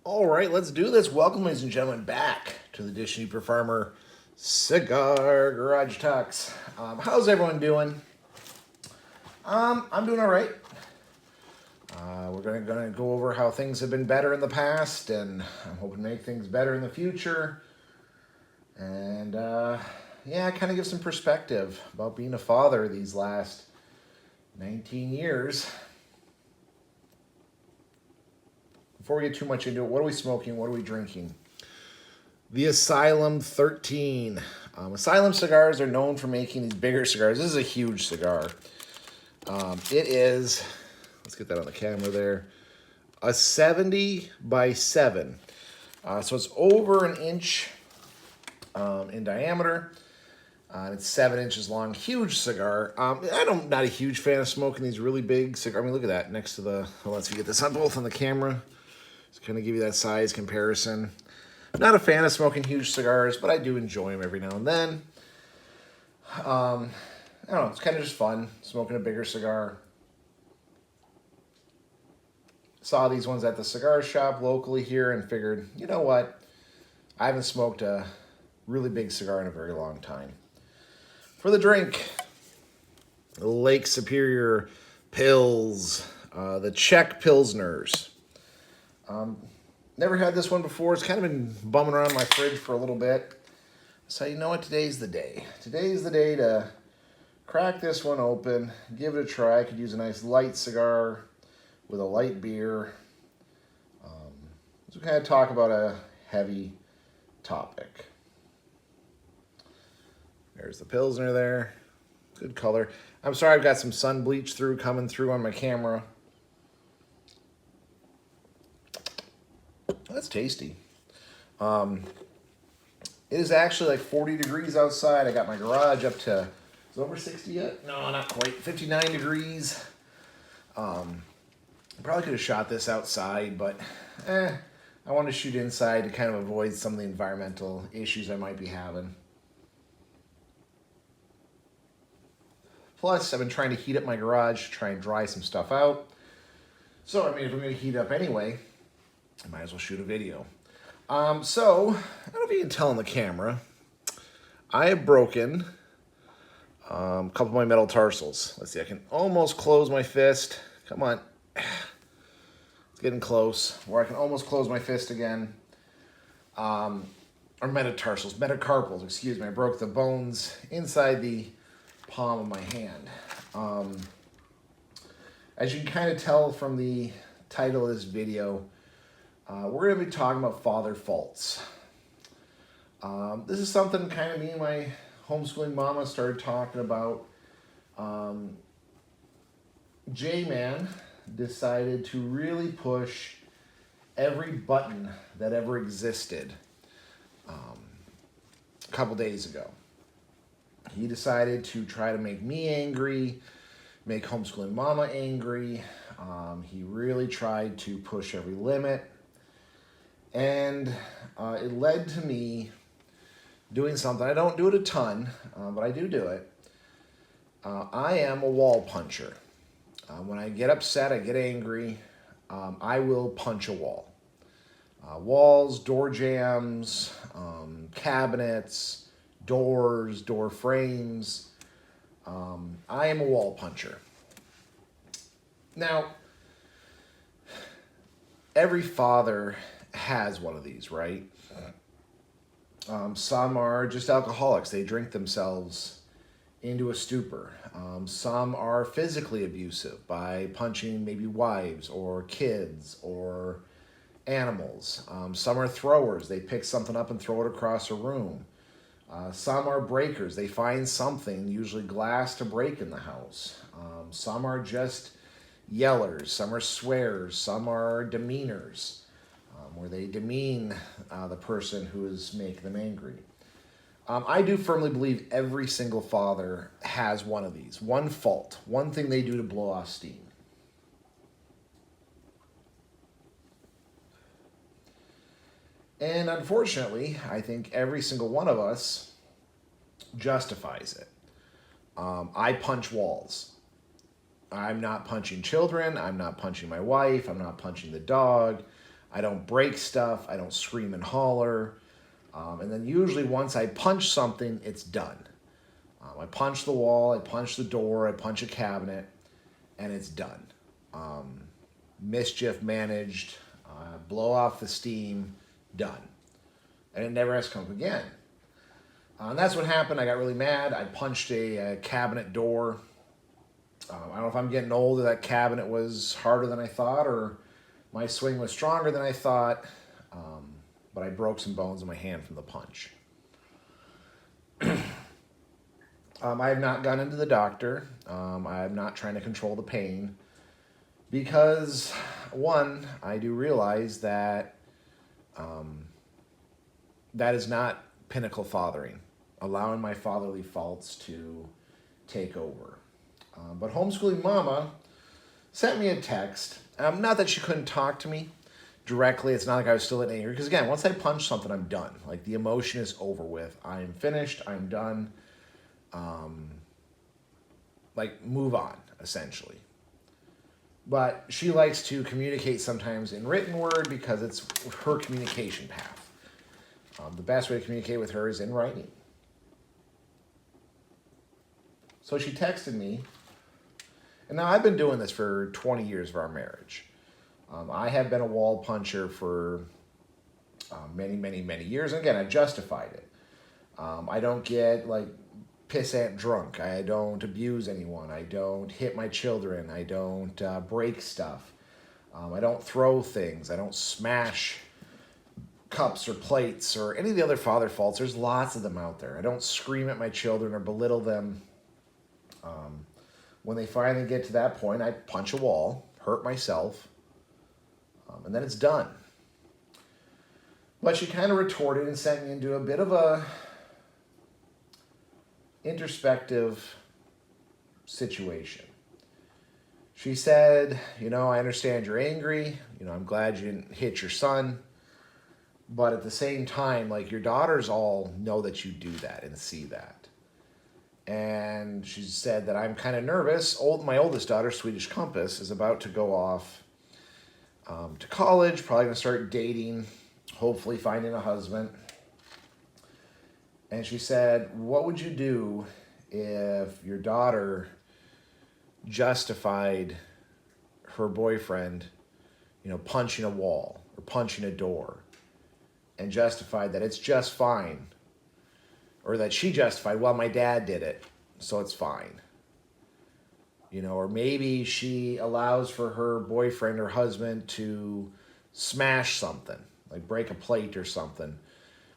All right, let's do this. Welcome, ladies and gentlemen, back to the Dish and Deeper Farmer Cigar Garage Talks. How's everyone doing? I'm doing all right. We're gonna go over how things have been better in the past, and I'm hoping to make things better in the future. And kind of give some perspective about being a father these last 19 years. Before we get too much into it, what are we smoking? What are we drinking? The Asylum 13. Asylum cigars are known for making these bigger cigars. This is a huge cigar. It is, let's get that on the camera there, a 70 by 7. So it's over an inch in diameter. It's 7 inches long. Huge cigar. I'm not a huge fan of smoking these really big cigars. I mean, look at that next to the, well, let's get this on both on the camera. Just kind of give you that size comparison. I'm not a fan of smoking huge cigars, but I do enjoy them every now and then. I don't know, it's kind of just fun, smoking a bigger cigar. Saw these ones at the cigar shop locally here and figured, you know what? I haven't smoked a really big cigar in a very long time. For the drink, Lake Superior Pils, the Czech Pilsners. Never had this one before. It's kind of been bumming around my fridge for a little bit. So you know what? Today's the day. Today's the day to crack this one open, give it a try. I could use a nice light cigar with a light beer. So we kind of talk about a heavy topic. There's the Pilsner there. Good color. I'm sorry I've got some sun bleach coming through on my camera. That's tasty. It is actually like 40 degrees outside. I got my garage up to, is it over 60 yet? No, not quite. 59 degrees. Probably could have shot this outside, but I want to shoot inside to kind of avoid some of the environmental issues I might be having. Plus, I've been trying to heat up my garage to try and dry some stuff out. So, I mean, if I'm going to heat up anyway, I might as well shoot a video. So, I don't know if you can tell on the camera, I have broken a couple of my metal tarsals. Let's see, I can almost close my fist. Come on. It's getting close. Where I can almost close my fist again. Or metacarpals, excuse me. I broke the bones inside the palm of my hand. As you can kind of tell from the title of this video, we're going to be talking about father faults. This is something kind of me and my homeschooling mama started talking about. J-Man decided to really push every button that ever existed a couple days ago. He decided to try to make me angry, make homeschooling mama angry. He really tried to push every limit. And it led to me doing something. I don't do it a ton, but I do it. I am a wall puncher. When I get upset, I get angry, I will punch a wall. Walls, door jambs, cabinets, doors, door frames. I am a wall puncher. Now, every father has one of these, right? Some are just alcoholics. They drink themselves into a stupor. Some are physically abusive by punching maybe wives or kids or animals. Some are throwers. They pick something up and throw it across a room. Some are breakers. They find something, usually glass, to break in the house. Some are just yellers. Some are swearers. Some are demeanors, where they demean the person who is making them angry. I do firmly believe every single father has one of these. One fault. One thing they do to blow off steam. And unfortunately, I think every single one of us justifies it. I punch walls. I'm not punching children. I'm not punching my wife. I'm not punching the dog. I don't break stuff. I don't scream and holler. And then usually once I punch something, it's done. I punch the wall, I punch the door, I punch a cabinet, and it's done. Mischief managed, blow off the steam, done. And it never has to come up again. And that's what happened. I got really mad. I punched a cabinet door. I don't know if I'm getting older, that cabinet was harder than I thought, or my swing was stronger than I thought. But I broke some bones in my hand from the punch. I have not gone into the doctor. I'm not trying to control the pain because, one, I do realize that that is not pinnacle fathering, allowing my fatherly faults to take over. But homeschooling mama sent me a text. Not that she couldn't talk to me directly. It's not like I was still angry. Because again, once I punch something, I'm done. Like the emotion is over with. I'm finished. I'm done. Like move on, essentially. But she likes to communicate sometimes in written word because it's her communication path. The best way to communicate with her is in writing. So she texted me. And now I've been doing this for 20 years of our marriage. I have been a wall puncher for many, many, many years. And again, I've justified it. I don't get like pissant drunk. I don't abuse anyone. I don't hit my children. I don't break stuff. I don't throw things. I don't smash cups or plates or any of the other father faults. There's lots of them out there. I don't scream at my children or belittle them. When they finally get to that point, I punch a wall, hurt myself, and then it's done. But she kind of retorted and sent me into a bit of a introspective situation. She said, I understand you're angry. I'm glad you didn't hit your son. But at the same time, like your daughters all know that you do that and see that. And she said that I'm kind of nervous. My oldest daughter, Swedish Compass, is about to go off to college, probably going to start dating, hopefully finding a husband. And she said, what would you do if your daughter justified her boyfriend, punching a wall or punching a door and justified that it's just fine? Or that she justified, well, my dad did it, so it's fine. Or maybe she allows for her boyfriend or husband to smash something, like break a plate or something.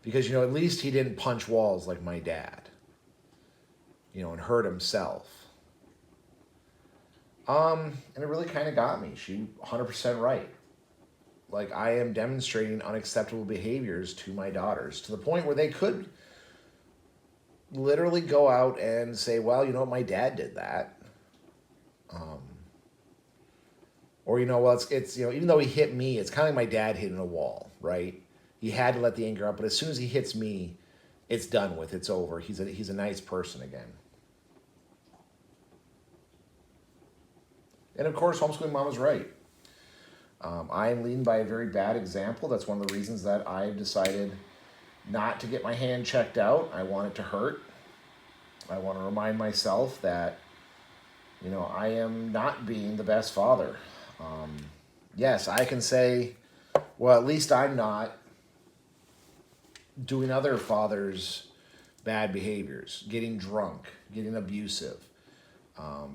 Because, at least he didn't punch walls like my dad, and hurt himself. And it really kind of got me. She 100% right. Like, I am demonstrating unacceptable behaviors to my daughters to the point where they could literally go out and say, well, my dad did that. Or, well, it's even though he hit me, it's kind of like my dad hitting a wall, right? He had to let the anger out, but as soon as he hits me, it's done with, it's over. He's a nice person again. And of course, homeschooling mom was right. I am leading by a very bad example. That's one of the reasons that I've decided not to get my hand checked out. I want it to hurt. I want to remind myself that, I am not being the best father. Yes, I can say, well, at least I'm not doing other fathers' bad behaviors, getting drunk, getting abusive,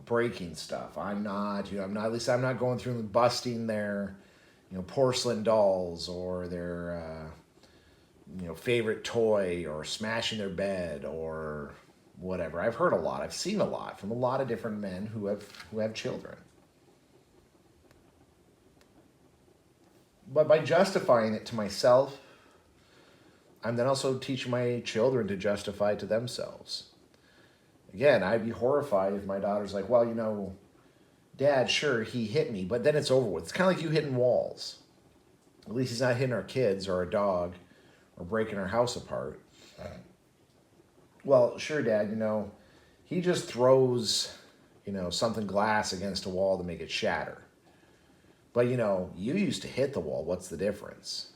breaking stuff. I'm not going through and busting their, porcelain dolls or their, favorite toy or smashing their bed or whatever. I've heard a lot. I've seen a lot from a lot of different men who have children. But by justifying it to myself, I'm then also teaching my children to justify it to themselves. Again, I'd be horrified if my daughter's like, well, Dad, sure, he hit me, but then it's over with. It's kind of like you hitting walls. At least he's not hitting our kids or our dog or breaking our house apart. Well, sure, Dad, he just throws, something glass against a wall to make it shatter. But, you know, you used to hit the wall. What's the difference?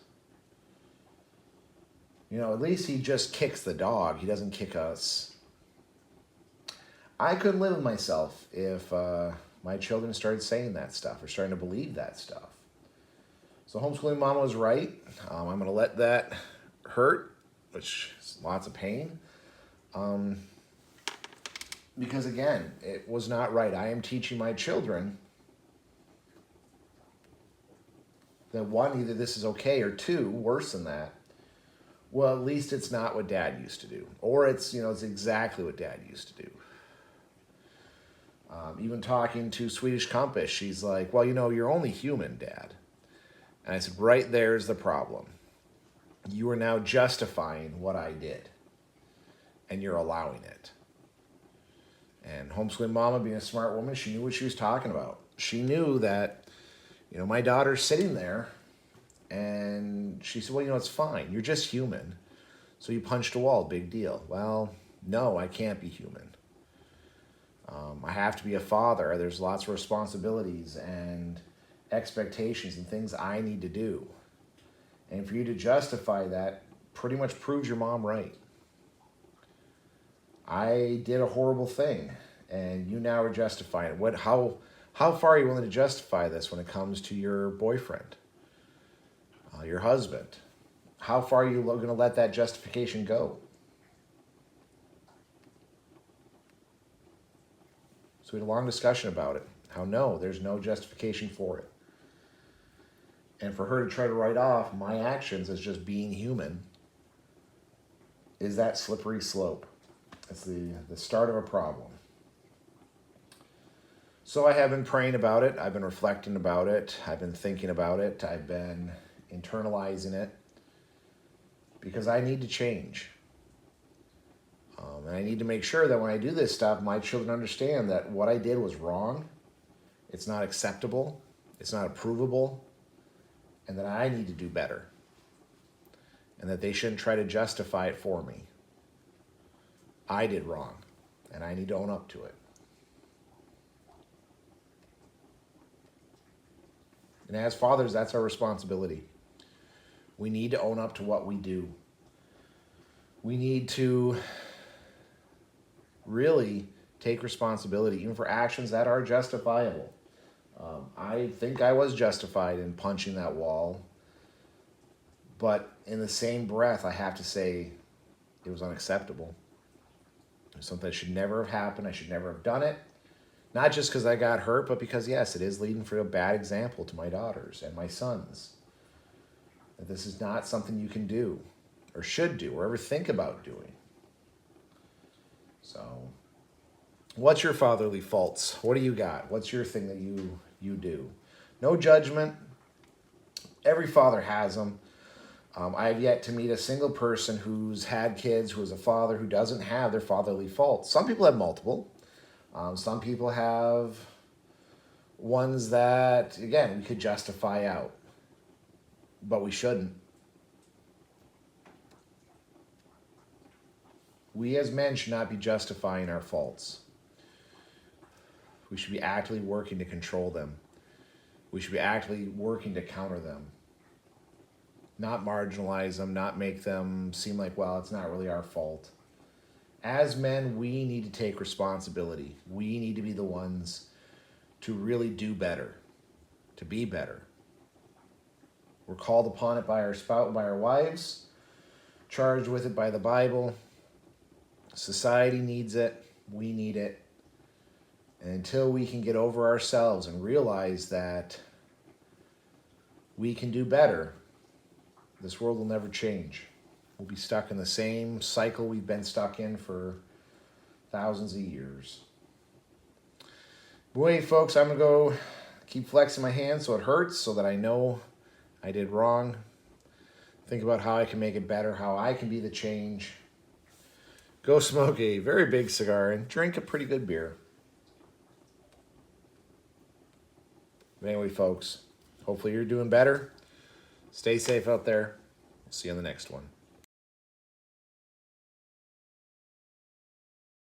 You know, at least he just kicks the dog. He doesn't kick us. I couldn't live with myself if my children started saying that stuff or starting to believe that stuff. So homeschooling mama was right. I'm going to let that hurt, which is lots of pain. Because again, it was not right. I am teaching my children that one, either this is okay, or two, worse than that, well, at least it's not what dad used to do. Or it's, you know, it's exactly what dad used to do. Even talking to Swedish Compass, she's like, well, you know, you're only human, Dad. And I said, right there's the problem. You are now justifying what I did. And you're allowing it. And homeschooling mama, being a smart woman, she knew what she was talking about. She knew that, you know, my daughter's sitting there, and she said, well, you know, it's fine. You're just human. So you punched a wall, big deal. Well, no, I can't be human. I have to be a father. There's lots of responsibilities and expectations and things I need to do. And for you to justify that pretty much proves your mom right. I did a horrible thing, and you now are justifying it. How far are you willing to justify this when it comes to your boyfriend, your husband? How far are you going to let that justification go? So we had a long discussion about it. How no, there's no justification for it. And for her to try to write off my actions as just being human is that slippery slope. It's the start of a problem. So I have been praying about it. I've been reflecting about it. I've been thinking about it. I've been internalizing it because I need to change. And I need to make sure that when I do this stuff, my children understand that what I did was wrong. It's not acceptable. It's not approvable. And that I need to do better. And that they shouldn't try to justify it for me. I did wrong. And I need to own up to it. And as fathers, that's our responsibility. We need to own up to what we do. We need to really take responsibility, even for actions that are justifiable. I think I was justified in punching that wall, but in the same breath, I have to say it was unacceptable. It was something that should never have happened. I should never have done it. Not just because I got hurt, but because, yes, it is leading for a bad example to my daughters and my sons. That this is not something you can do or should do or ever think about doing. So, what's your fatherly faults? What do you got? What's your thing that you do? No judgment. Every father has them. I have yet to meet a single person who's had kids, who is a father, who doesn't have their fatherly faults. Some people have multiple. Some people have ones that, again, we could justify out. But we shouldn't. We as men should not be justifying our faults. We should be actively working to control them. We should be actively working to counter them. Not marginalize them, not make them seem like, well, it's not really our fault. As men, we need to take responsibility. We need to be the ones to really do better, to be better. We're called upon it by our spouse, by our wives, charged with it by the Bible. Society needs it. We need it. And until we can get over ourselves and realize that we can do better, this world will never change. We'll be stuck in the same cycle we've been stuck in for thousands of years. But wait, folks, I'm going to go keep flexing my hands so it hurts, so that I know I did wrong. Think about how I can make it better, how I can be the change. Go smoke a very big cigar and drink a pretty good beer. But anyway, folks, hopefully you're doing better. Stay safe out there. See you on the next one.